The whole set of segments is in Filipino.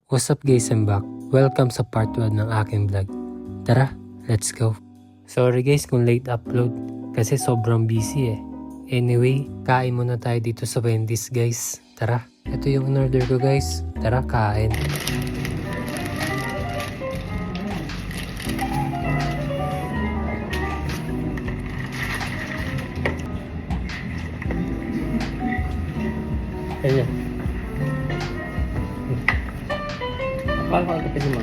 What's up guys, I'm back. Welcome sa part 1 ng aking vlog. Tara, let's go. Sorry guys kung late upload kasi sobrang busy eh. Anyway, kain muna tayo dito sa Wendy's guys. Tara, ito yung in-order ko guys. Tara, kain. Ayan. Paano ka nagkapit mo?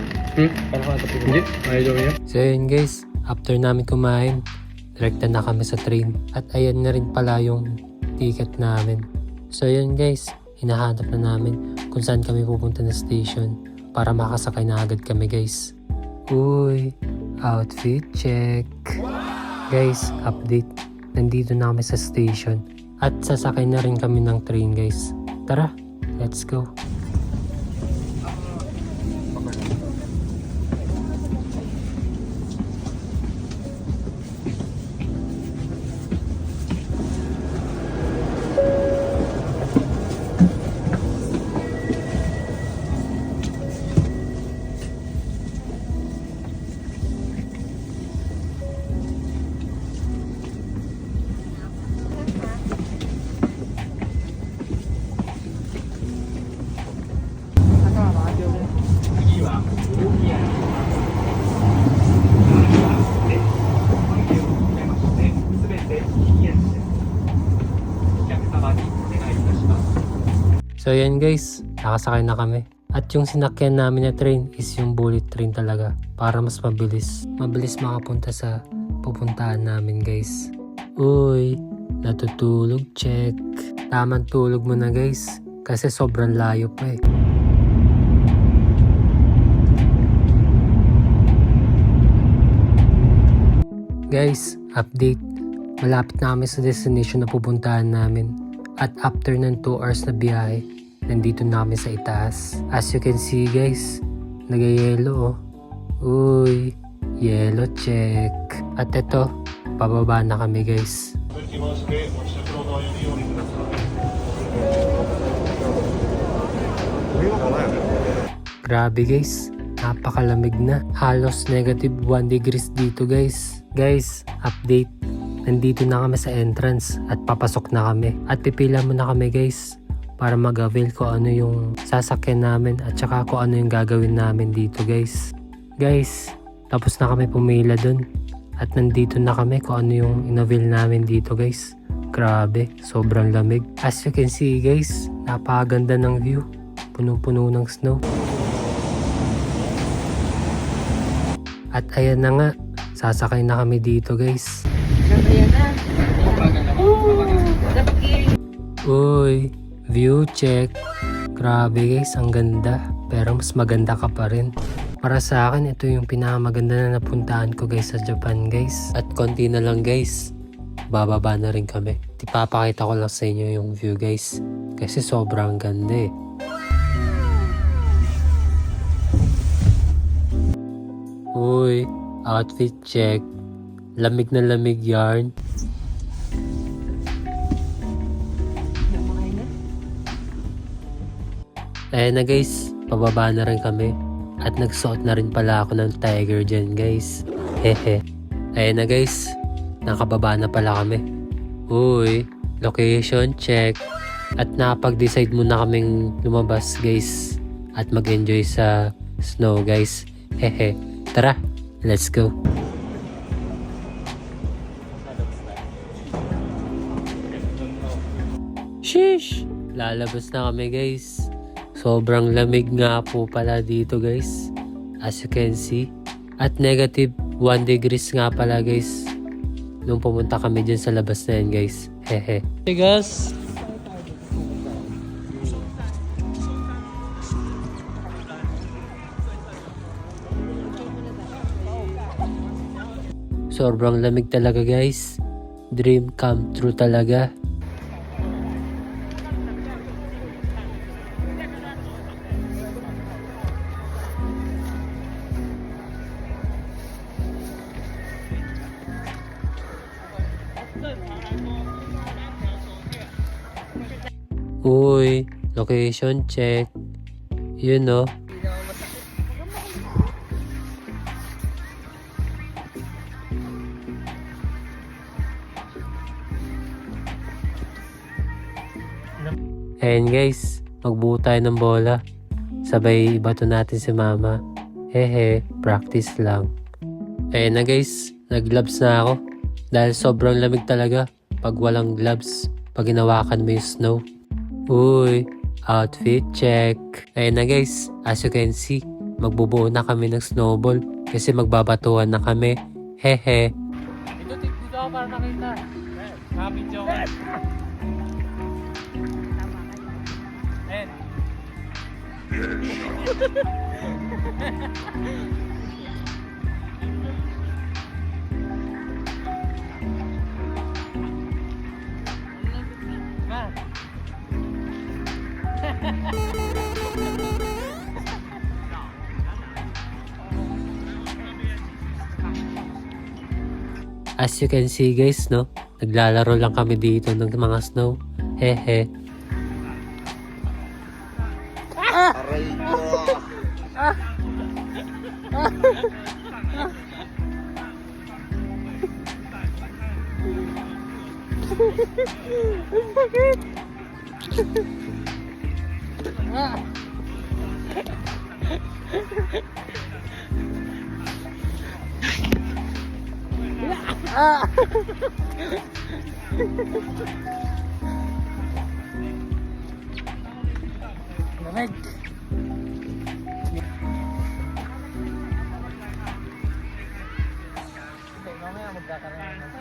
Paano ka nagkapit mo? Hindi, ayaw niya. So yun guys, after namin kumain, direkta na kami sa train. At ayan na rin pala yung ticket namin. So yun guys, hinahanap na namin kung saan kami pupunta na station para makasakay na agad kami guys. Uy, outfit check. Guys, update. Nandito na kami sa station. At sasakay na rin kami ng train guys. Tara, let's go. So yan guys, nakasakay na kami. At yung sinakyan namin na train is yung bullet train talaga para mas mabilis. Mabilis makapunta sa pupuntahan namin guys. Uy, natutulog check. Tamang tulog mo na guys kasi sobrang layo pa eh. Guys, update. Malapit na kami sa destination na pupuntahan namin. At after ng 2 hours na biyahe, nandito na kami sa itaas. As you can see guys, nag-yellow oh. Uy, yellow check. At ito, pababa na kami guys. Grabe guys, napakalamig na. Halos negative 1 degrees dito guys. Guys, update. Nandito na kami sa entrance at papasok na kami. At pipila muna kami guys para mag-avail kung ano yung sasakyan namin at saka kung ano yung gagawin namin dito guys. Guys, tapos na kami pumila dun. At nandito na kami kung ano yung in-avail namin dito guys. Grabe, sobrang lamig. As you can see guys, napakaganda ng view. Punong-puno ng snow. At ayan na nga, sasakay na kami dito guys. Uy, view check. Grabe guys, ang ganda. Pero mas maganda ka pa rin. Para sa akin, ito yung pinakamaganda na napuntahan ko guys sa Japan guys. At konti na lang guys, bababa na rin kami. Ipapakita ko lang sa inyo yung view guys. Kasi sobrang ganda eh. Uy, outfit check. Lamig na lamig yarn. Ayan na guys, pababa na rin kami. At nagsuot na rin pala ako ng tiger dyan guys. Hehe. Ayan na guys, nakababa na pala kami. Uy, location check. At nakapag-decide muna kaming lumabas guys. At mag-enjoy sa snow guys. Hehe. Tara, let's go. Sheesh! Lalabas na kami guys. Sobrang lamig nga po pala dito guys. As you can see. At negative 1 degrees nga pala guys. Nung pumunta kami dyan sa labas na yan guys. Hehe. Hey guys. Sobrang lamig talaga guys. Dream come true talaga. Uy, location check. Yun no. Ayan guys, magbuo tayo ng bola. Sabay ibato natin si mama. Hehe, practice lang. Ayan na guys, nag-gloves na ako. Dahil sobrang lamig talaga pag walang gloves, pag hinawakan mo yung snow. Uy, outfit check. Ayan na guys, as you can see, magbubuo na kami ng snowball kasi magbabatuhan na kami. Hehe. Dito ako para nakita. Video ko. As you can see guys, no? Naglalaro lang kami dito ng mga snow. Hehe. Aray ko. Lamig. Mamaya magkakaroon ng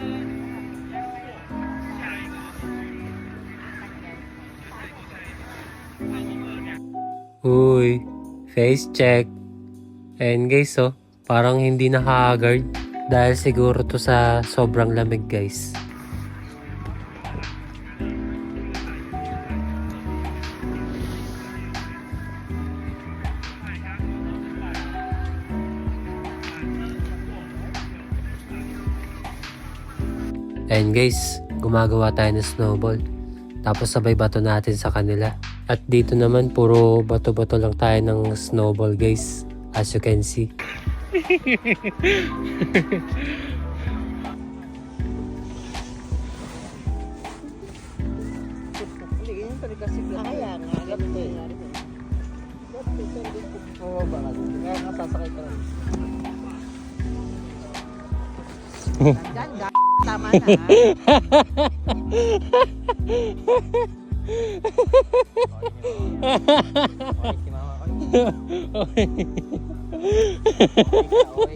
Uy, face check. And guys, oh, parang hindi nakahagard. Dahil siguro to sa sobrang lamig guys. And guys, gumagawa tayo ng snowball. Tapos sabay bato natin sa kanila. At dito naman puro bato-bato lang tayo ng snowball guys. As you can see. Kaya nga, gabi. Oo ba? Kaya nga sasakay ka rin. Tama na. okay, si mama ko.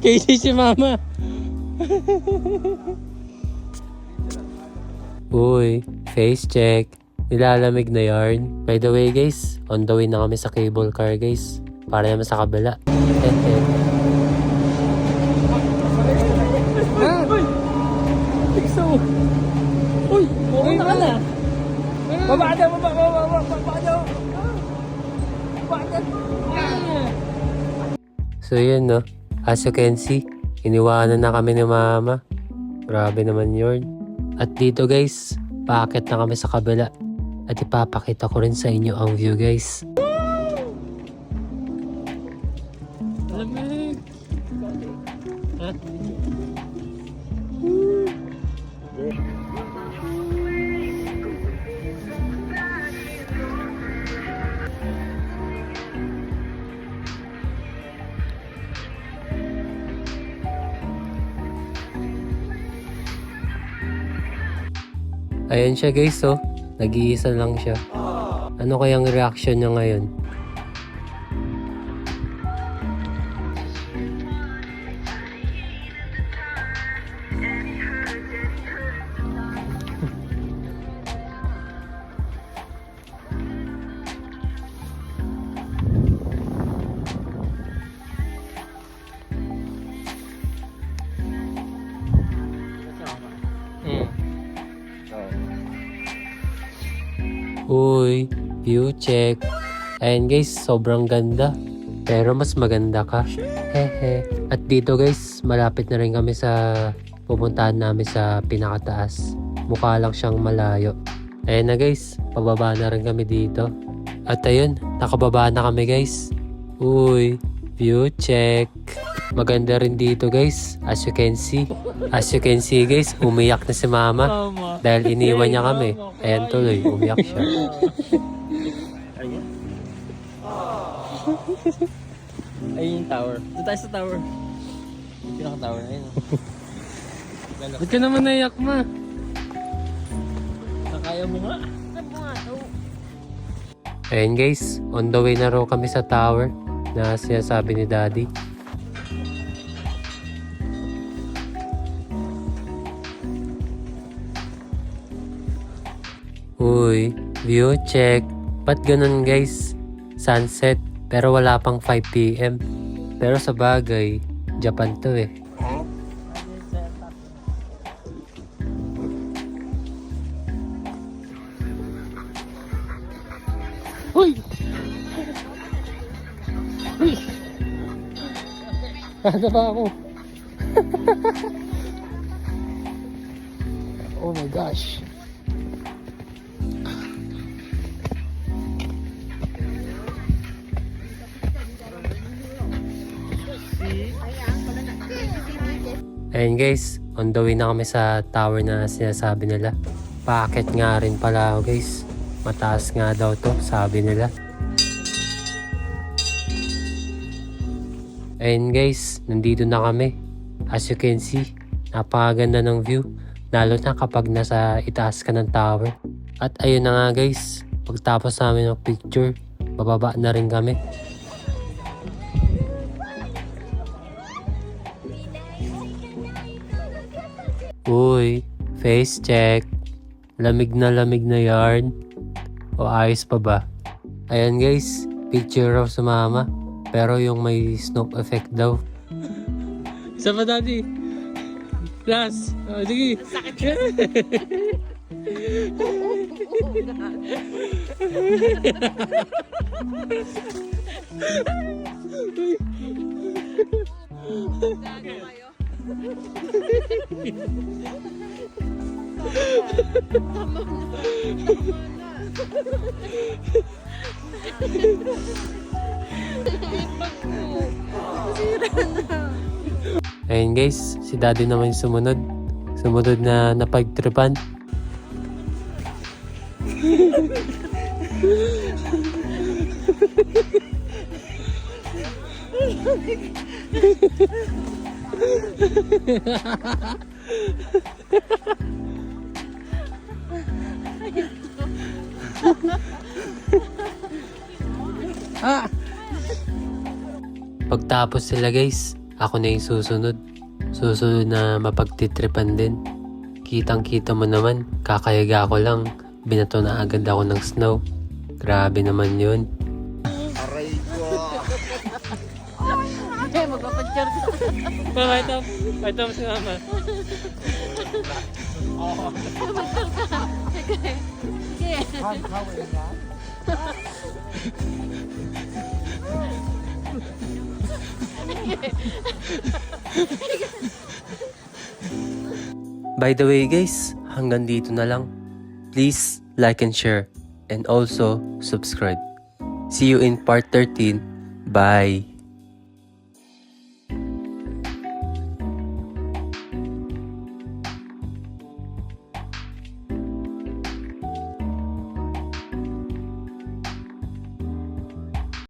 Casey si mama. Uy, face check. Nilalamig na yarn. By the way guys, on the way na kami sa cable car guys. Para naman sa kabila. Uy, okay na ka na. Baba daw, baba daw. So yun no, as you can see, iniwanan na kami ni mama. Grabe naman yun. At dito guys, paakit na kami sa kabila. At ipapakita ko rin sa inyo ang view guys. Lamig! Ha? Ayan siya guys, oh. Nag-iisa lang siya. Ano kayang reaction niya ngayon? Uy, view check. Ayan guys, sobrang ganda. Pero mas maganda ka. Hehe. At dito guys, malapit na rin kami sa pupuntahan namin sa pinakataas. Mukha lang siyang malayo. Ayan na guys, pababa na rin kami dito. At ayun, nakababa na kami guys. Uy, view check. maganda rin dito guys. As you can see guys, umiyak na si mama. Tama. Dahil iniwan niya kami. Ayan tuloy, umiyak siya. Ayun. Ayun yung tower. Doon tayo sa tower. Yung pinaka-tower. Ayun. Ba't ka naman naiyak, ma? Kaya mo nga. Ayan guys, on the way na raw kami sa tower na sinasabi ni daddy. Uy, view check. Ba't ganun guys? Sunset, pero wala pang 5 PM. Pero sa bagay, Japan to eh. Uy! Uy! Ano ba ako? Oh my gosh. Ayun guys, on the way na kami sa tower na sinasabi nila. Paakit nga rin pala ako guys. Mataas nga daw to, sabi nila. Ayun guys, nandito na kami. As you can see, napakaganda ng view. Lalo na kapag nasa itaas ka ng tower. At ayun na nga guys, pagtapos namin ng picture, bababa na rin kami. Uy, face check. Lamig na yarn. O ayos pa ba? Ayan guys, picture raw sa mama. Pero yung may snow effect daw. Isa pa daddy. Plus. Oh, sige. Ayun guys, si daddy naman yung sumunod. Sumunod na napagtripan. Pagtapos sila guys, ako na yung susunod. Susunod na mapagtitripan din. Kitang-kita mo naman, kakayaga ko lang. Binato na agad ako ng snow. Grabe naman yun. Aray ko. Magpapadjar ka. Pakita mo si mama. By the way guys, hanggang dito na lang. Please like and share and also subscribe. See you in part 13. Bye!